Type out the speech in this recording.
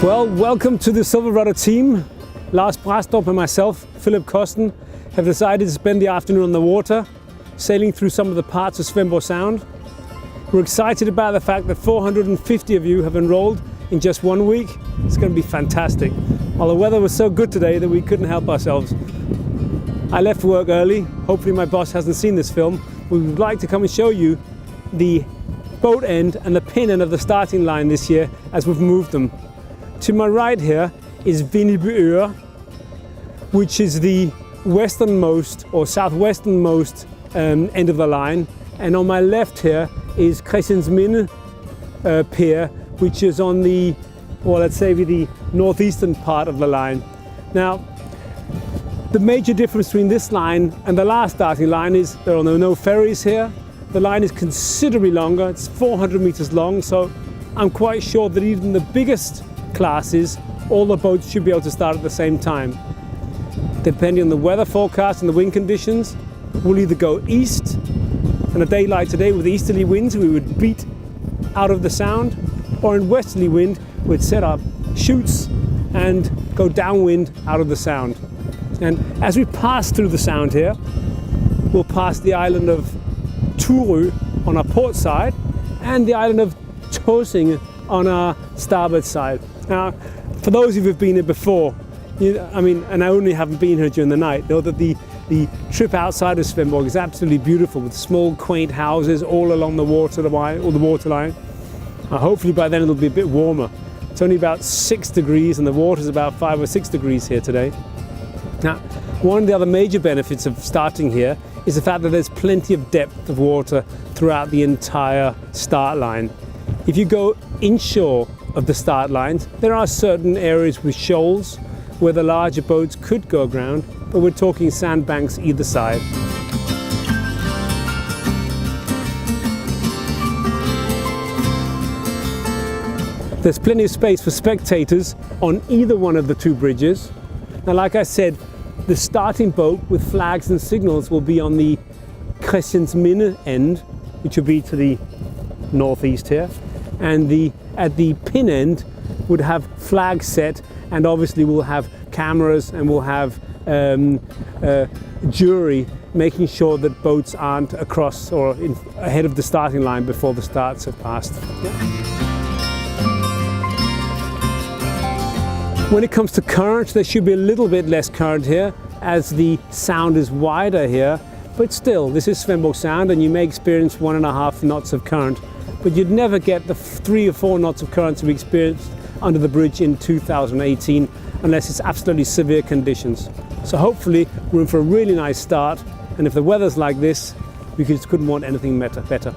Well, welcome to the SILVERRUDDER team. Lars and myself, Philip have decided to spend the afternoon on the water, sailing through some of the parts of Svendborg Sund. We're excited about the fact that 450 of you have enrolled in just 1 week. It's going to be fantastic. Well, the weather was so good today that we couldn't help ourselves. I left work early. Hopefully my boss hasn't seen this film. We would like to come and show you the boat end and the pin end of the starting line this year as we've moved them. To my right here is Svendborg, which is the westernmost or southwesternmost end of the line, and on my left here is Christiansminde pier, which is on the, well, let's say the northeastern part of the line. Now, the major difference between this line and the last starting line is there are no ferries here. The line is considerably longer. It's 400 meters long, so I'm quite sure that even the biggest classes, all the boats should be able to start at the same time. Depending on the weather forecast and the wind conditions, we'll either go east, on a day like today with easterly winds we would beat out of the sound, or in westerly wind we'd set up chutes and go downwind out of the sound. And as we pass through the sound here, we'll pass the island of Turø on our port side and the island of Tåsinge on our starboard side. Now, for those of you who've been here before, and I only haven't been here during the night, know that the trip outside of Svendborg is absolutely beautiful, with small quaint houses all along the waterline. Hopefully by then it'll be a bit warmer. It's only about 6 degrees and the water's about 5 or 6 degrees here today. Now, one of the other major benefits of starting here is the fact that there's plenty of depth of water throughout the entire start line. If you go inshore of the start lines, there are certain areas with shoals where the larger boats could go aground, but we're talking sandbanks either side. There's plenty of space for spectators on either one of the two bridges. Now, like I said, the starting boat with flags and signals will be on the Christiansminde end, which will be to the northeast here, and at the pin end would have flags set, and obviously we'll have cameras and we'll have jury making sure that boats aren't across or ahead of the starting line before the starts have passed. Yeah. When it comes to current, there should be a little bit less current here as the sound is wider here, but still, this is Svendborg Sund and you may experience 1.5 knots of current, but you'd never get the 3 or 4 knots of current we experienced under the bridge in 2018 unless it's absolutely severe conditions. So hopefully we're in for a really nice start, and if the weather's like this, we just couldn't want anything better.